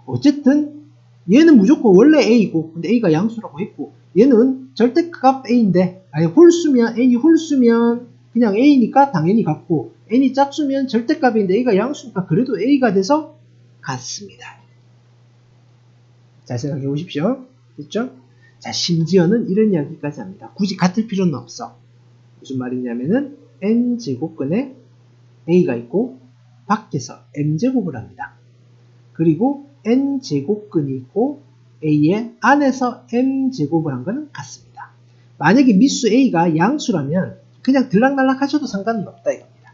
어쨌든 얘는 무조건 원래 a이고 근데 a가 양수라고 했고 얘는 절대값 a인데 아니 홀수면 n이 홀수면 그냥 a니까 당연히 같고 n이 짝수면 절대값 a인데 a가 양수니까 그래도 a가 돼서 같습니다. 잘 생각해 보십시오. 됐죠? 자, 심지어는 이런 이야기까지 합니다. 굳이 같을 필요는 없어. 무슨 말이냐면은 n제곱근에 a가 있고 밖에서 m제곱을 합니다. 그리고 n제곱근이 있고 a의 안에서 m제곱을 한 거는 같습니다. 만약에 미수 a가 양수라면 그냥 들락날락 하셔도 상관은 없다 이겁니다.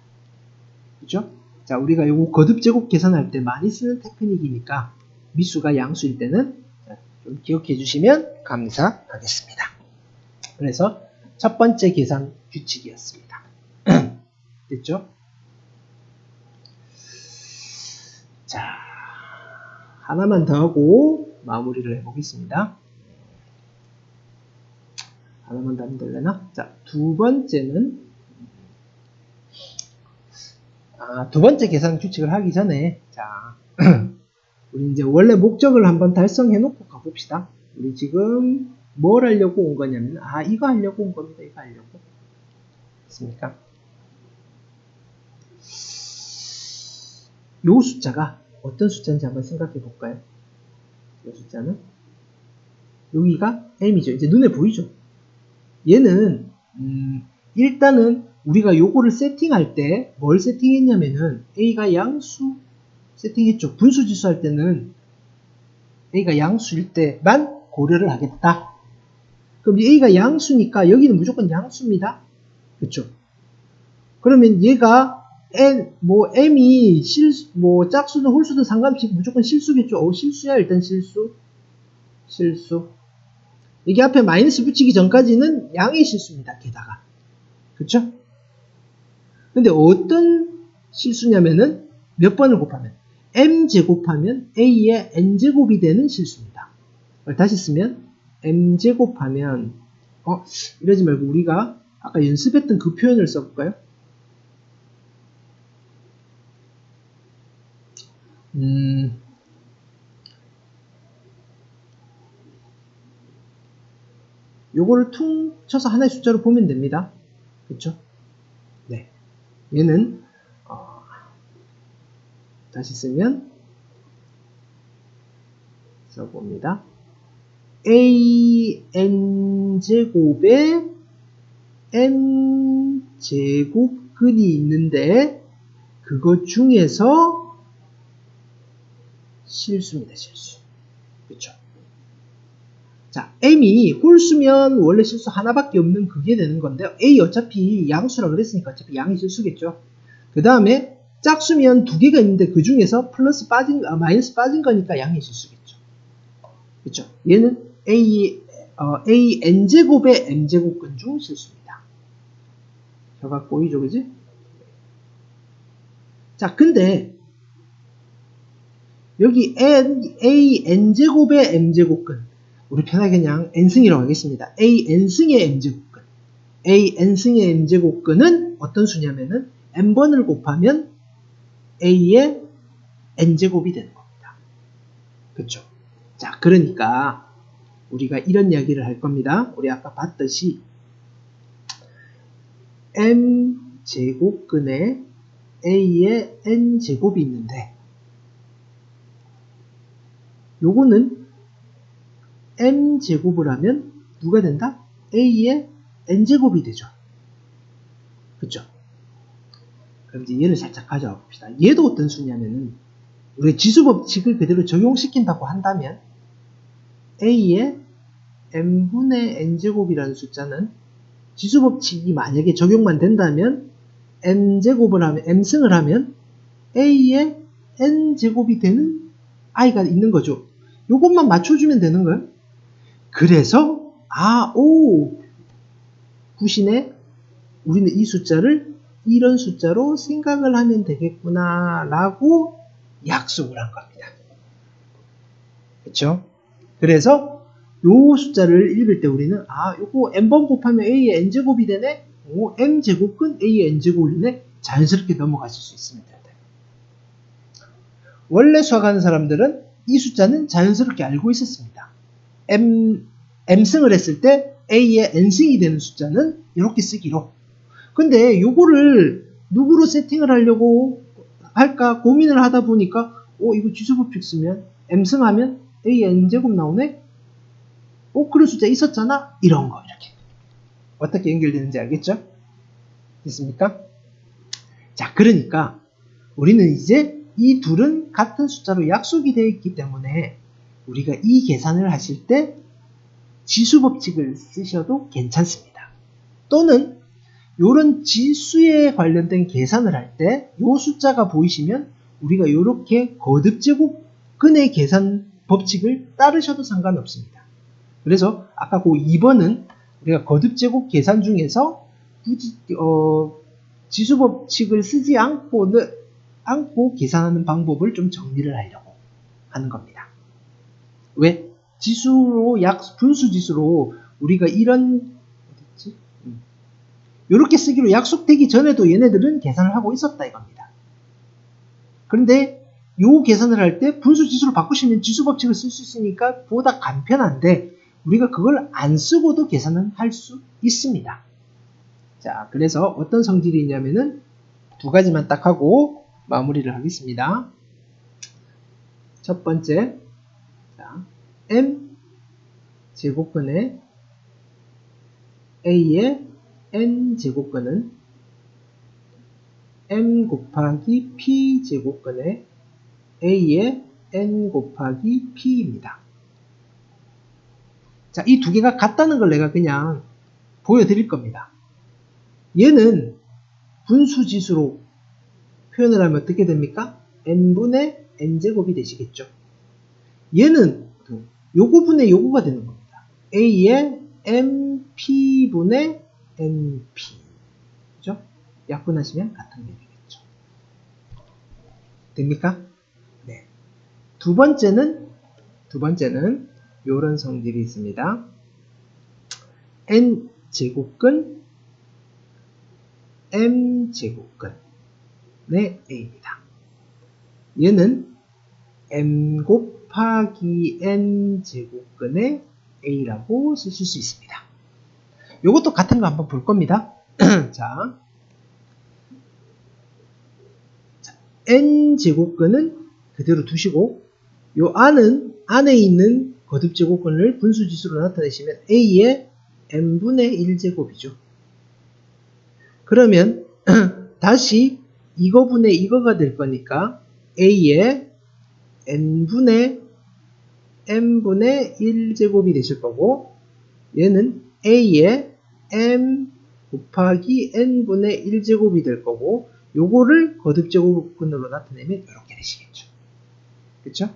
그죠? 자, 우리가 요거 거듭제곱 계산할 때 많이 쓰는 테크닉이니까 미수가 양수일 때는 좀 기억해 주시면 감사하겠습니다. 그래서 첫 번째 계산 규칙이었습니다. 됐죠? 자, 하나만 더 하고 마무리를 해보겠습니다. 하나만 더 하면 되려나? 자, 두 번째는 두 번째 계산 규칙을 하기 전에 자, 우리 이제 원래 목적을 한번 달성해 놓고 가봅시다. 우리 지금 뭘 하려고 온 거냐면 이거 하려고 온 겁니다. 이거 하려고. 됐습니까? 요 숫자가 어떤 숫자인지 한번 생각해 볼까요? 이 숫자는 여기가 m이죠. 이제 눈에 보이죠? 얘는 일단은 우리가 요거를 세팅할 때 뭘 세팅했냐면은 a가 양수 세팅했죠. 분수지수 할 때는 a가 양수일 때만 고려를 하겠다. 그럼 a가 양수니까 여기는 무조건 양수입니다. 그렇죠? 그러면 얘가 m이 짝수든 홀수든 상관없이 무조건 실수겠죠. 실수야. 일단 실수. 이게 앞에 마이너스 붙이기 전까지는 양의 실수입니다. 게다가. 그쵸? 근데 어떤 실수냐면은 몇 번을 곱하면 m제곱하면 a의 n제곱이 되는 실수입니다. 다시 쓰면 m제곱하면 이러지 말고 우리가 아까 연습했던 그 표현을 써볼까요? 요거를 퉁 쳐서 하나의 숫자로 보면 됩니다. 그쵸? 네. 얘는 다시 쓰면 써봅니다. an제곱에 m제곱근이 있는데 그것 중에서 실수입니다. 실수. 그쵸? 자, m이 홀수면 원래 실수 하나밖에 없는 그게 되는 건데요. a 어차피 양수라 그랬으니까 어차피 양이 실수겠죠. 그 다음에 짝수면 두 개가 있는데 그 중에서 마이너스 빠진 거니까 양이 실수겠죠. 그렇죠? 얘는 a n제곱의 m제곱근 중 실수입니다. 혀가 꼬이죠, 그지? 자, 근데 여기 a n제곱의 m제곱근, 우리 편하게 그냥 n승이라고 하겠습니다. a n승의 m제곱근. a n승의 m제곱근은 어떤 수냐면은 n번을 곱하면 a의 n제곱이 되는 겁니다. 그렇죠? 자, 그러니까 우리가 이런 이야기를 할 겁니다. 우리 아까 봤듯이 m제곱근에 a의 n제곱이 있는데 요거는 m제곱을 하면 누가 된다? a의 n제곱이 되죠. 그쵸? 그럼 이제 얘를 살짝 가져와 봅시다. 얘도 어떤 수냐면은 우리가 지수법칙을 그대로 적용시킨다고 한다면 a의 n분의 n제곱이라는 숫자는 지수법칙이 만약에 적용만 된다면 n제곱을 하면 m승을 하면 a의 n제곱이 되는 i가 있는 거죠. 요것만 맞춰주면 되는 거예요. 그래서 구신에 우리는 이 숫자를 이런 숫자로 생각을 하면 되겠구나 라고 약속을 한 겁니다. 그렇죠? 그래서 요 숫자를 읽을 때 우리는 요거 n번 곱하면 a의 n제곱이 되네. m제곱근 a의 n제곱이네. 자연스럽게 넘어가실 수 있습니다. 원래 수학하는 사람들은 이 숫자는 자연스럽게 알고 있었습니다. m승을 했을 때 a의 n승이 되는 숫자는 이렇게 쓰기로. 근데 요거를 누구로 세팅을 하려고 할까 고민을 하다 보니까 이거 지수법칙 쓰면 m승하면 a의 n제곱 나오네? 그런 숫자 있었잖아? 이런 거 이렇게. 어떻게 연결되는지 알겠죠? 됐습니까? 자, 그러니까 우리는 이제 이 둘은 같은 숫자로 약속이 되어 있기 때문에 우리가 이 계산을 하실 때 지수법칙을 쓰셔도 괜찮습니다. 또는 이런 지수에 관련된 계산을 할 때 이 숫자가 보이시면 우리가 이렇게 거듭제곱근의 계산 법칙을 따르셔도 상관없습니다. 그래서 아까 그 2번은 우리가 거듭제곱 계산 중에서 굳이 지수법칙을 쓰지 않고 계산하는 방법을 좀 정리를 하려고 하는 겁니다. 왜? 분수지수로 우리가 이렇게 쓰기로 약속되기 전에도 얘네들은 계산을 하고 있었다 이겁니다. 그런데 요 계산을 할 때 분수지수로 바꾸시면 지수법칙을 쓸 수 있으니까 보다 간편한데 우리가 그걸 안 쓰고도 계산은 할 수 있습니다. 자, 그래서 어떤 성질이 있냐면은 두 가지만 딱 하고 마무리를 하겠습니다. 첫 번째, 자, m 제곱근의 a의 n 제곱근은 m 곱하기 p 제곱근의 a의 n 곱하기 p입니다. 자, 이 두 개가 같다는 걸 내가 그냥 보여드릴 겁니다. 얘는 분수지수로 표현을 하면 어떻게 됩니까? n분의 n제곱이 되시겠죠. 얘는 요거분의 요거가 되는 겁니다. a의 mp분의 np. 그죠? 약분하시면 같은 게 되겠죠. 됩니까? 네. 두 번째는 요런 성질이 있습니다. n제곱근 m제곱근의 a입니다. 얘는 m 곱하기 n 제곱근의 a라고 쓰실 수 있습니다. 요것도 같은 거 한번 볼 겁니다. 자, n 제곱근은 그대로 두시고 요 안에 있는 거듭제곱근을 분수지수로 나타내시면 a의 n분의 1제곱이죠. 그러면 다시 이거분의 이거가 될 거니까 a의 n분의 m분의 1제곱이 되실 거고, 얘는 a의 m 곱하기 n분의 1제곱이 될 거고, 요거를 거듭제곱근으로 나타내면 이렇게 되시겠죠. 그쵸?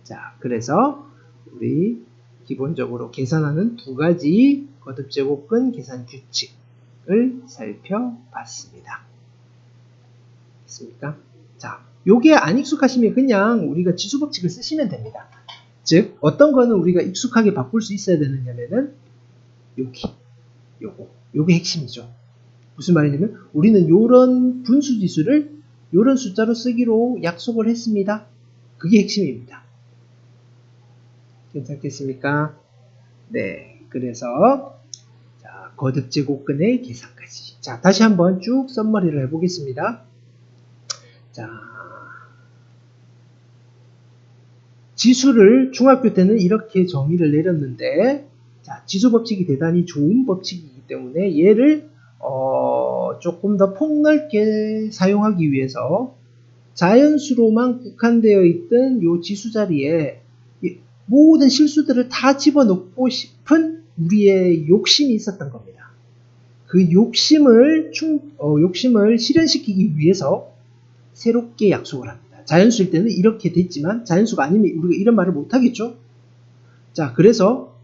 자, 그래서 우리 기본적으로 계산하는 두 가지 거듭제곱근 계산 규칙을 살펴봤습니다. 됐습니까? 자, 요게 안 익숙하시면 그냥 우리가 지수법칙을 쓰시면 됩니다. 즉, 어떤 거는 우리가 익숙하게 바꿀 수 있어야 되느냐면은 요게 핵심이죠. 무슨 말이냐면 우리는 요런 분수지수를 요런 숫자로 쓰기로 약속을 했습니다. 그게 핵심입니다. 괜찮겠습니까? 네, 그래서 자, 거듭제곱근의 계산까지. 자, 다시 한번 쭉 썸머리를 해보겠습니다. 자, 지수를 중학교 때는 이렇게 정의를 내렸는데, 자, 지수법칙이 대단히 좋은 법칙이기 때문에 얘를 조금 더 폭넓게 사용하기 위해서 자연수로만 국한되어 있던 요 지수 자리에 모든 실수들을 다 집어넣고 싶은 우리의 욕심이 있었던 겁니다. 그 욕심을 실현시키기 위해서 새롭게 약속을 합니다. 자연수일 때는 이렇게 됐지만 자연수가 아니면 우리가 이런 말을 못하겠죠. 자, 그래서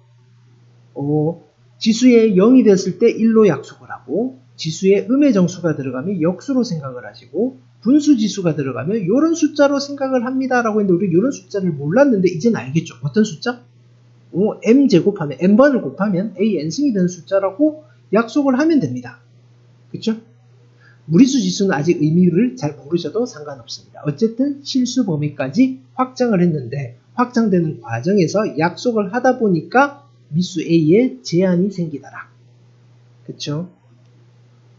지수에 0이 됐을 때 1로 약속을 하고, 지수에 음의 정수가 들어가면 역수로 생각을 하시고, 분수지수가 들어가면 이런 숫자로 생각을 합니다 라고 했는데, 우리 이런 숫자를 몰랐는데 이제는 알겠죠. 어떤 숫자? m 제곱하면 n번을 곱하면 a n승이 되는 숫자라고 약속을 하면 됩니다. 그쵸? 무리수 지수는 아직 의미를 잘 모르셔도 상관없습니다. 어쨌든 실수 범위까지 확장을 했는데, 확장되는 과정에서 약속을 하다 보니까 미수 A에 제한이 생기더라. 그쵸?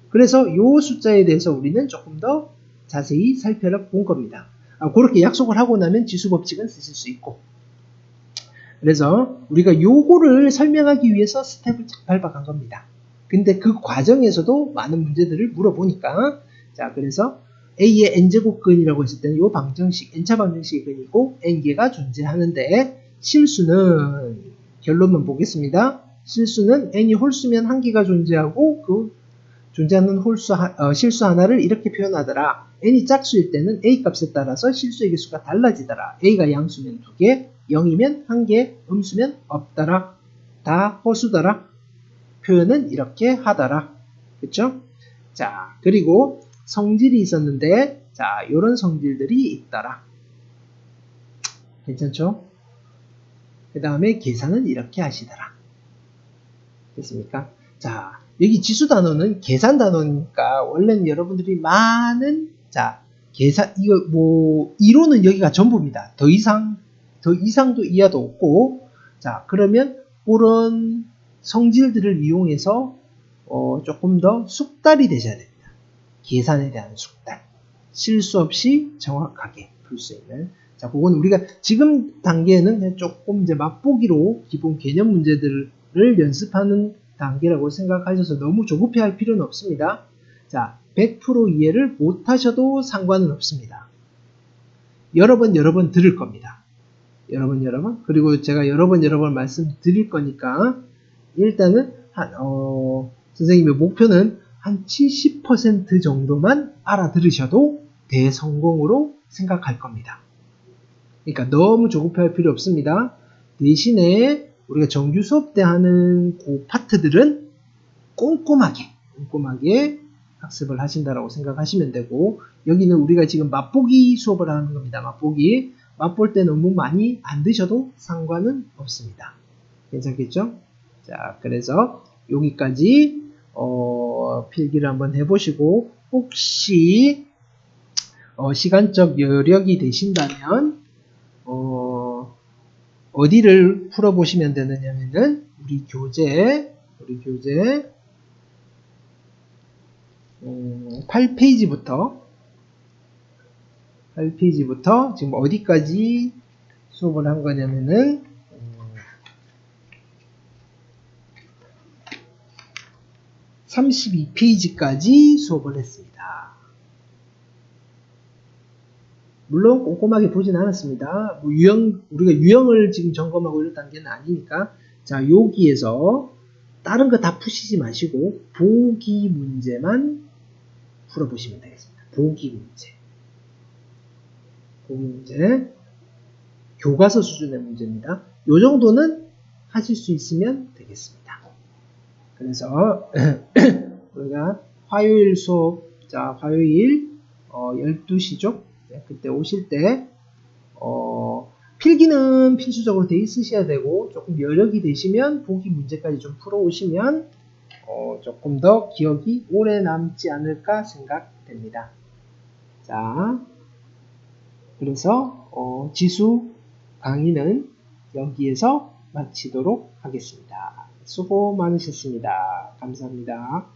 그래서 이 숫자에 대해서 우리는 조금 더 자세히 살펴본 겁니다. 그렇게 약속을 하고 나면 지수법칙은 쓰실 수 있고, 그래서 우리가 요거를 설명하기 위해서 스텝을 밟아간 겁니다. 근데 그 과정에서도 많은 문제들을 물어보니까, 자, 그래서 A의 n제곱근이라고 했을 때는 요 방정식, n차 방정식의 근이고 n개가 존재하는데, 실수는 결론만 보겠습니다. 실수는 n이 홀수면 한 개가 존재하고 그 존재하는 실수 하나를 이렇게 표현하더라. n이 짝수일 때는 a 값에 따라서 실수의 개수가 달라지더라. a가 양수면 2개, 0이면 1개, 음수면 없더라. 다 허수더라. 표현은 이렇게 하더라. 그쵸? 자, 그리고 성질이 있었는데, 자, 요런 성질들이 있더라. 괜찮죠? 그 다음에 계산은 이렇게 하시더라. 됐습니까? 자, 여기 지수 단어는 계산 단어니까 원래는 여러분들이 많은, 자, 계산, 이론은 여기가 전부입니다. 더 이상도 이하도 없고, 자, 그러면 그런 성질들을 이용해서 조금 더 숙달이 되셔야 됩니다. 계산에 대한 숙달. 실수 없이 정확하게 풀 수 있는. 자, 그건 우리가 지금 단계에는 조금 이제 맛보기로 기본 개념 문제들을 연습하는 단계라고 생각하셔서 너무 조급해 할 필요는 없습니다. 자, 100% 이해를 못 하셔도 상관은 없습니다. 여러 번 들을 겁니다. 여러 번. 그리고 제가 여러 번 말씀드릴 거니까, 일단은, 선생님의 목표는 한 70% 정도만 알아들으셔도 대성공으로 생각할 겁니다. 그러니까 너무 조급해할 필요 없습니다. 대신에 우리가 정규 수업 때 하는 그 파트들은 꼼꼼하게 학습을 하신다라고 생각하시면 되고, 여기는 우리가 지금 맛보기 수업을 하는 겁니다. 맛볼 때 너무 많이 안 드셔도 상관은 없습니다. 괜찮겠죠? 자, 그래서 여기까지 필기를 한번 해보시고, 혹시 시간적 여력이 되신다면 어디를 풀어보시면 되느냐면은 우리 교재 8페이지부터 지금 어디까지 수업을 한 거냐면은 32페이지까지 수업을 했습니다. 물론 꼼꼼하게 보진 않았습니다. 뭐 우리가 유형을 지금 점검하고 이런 단계는 아니니까. 자, 여기에서 다른 거 다 푸시지 마시고 보기 문제만 풀어보시면 되겠습니다. 보기 문제. 보기 문제. 교과서 수준의 문제입니다. 요 정도는 하실 수 있으면 되겠습니다. 그래서 우리가 화요일 수업, 자, 화요일 12시죠? 네, 그때 오실 때 필기는 필수적으로 돼 있으셔야 되고 조금 여력이 되시면 보기 문제까지 좀 풀어 오시면 조금 더 기억이 오래 남지 않을까 생각됩니다. 자, 그래서 지수 강의는 여기에서 마치도록 하겠습니다. 수고 많으셨습니다. 감사합니다.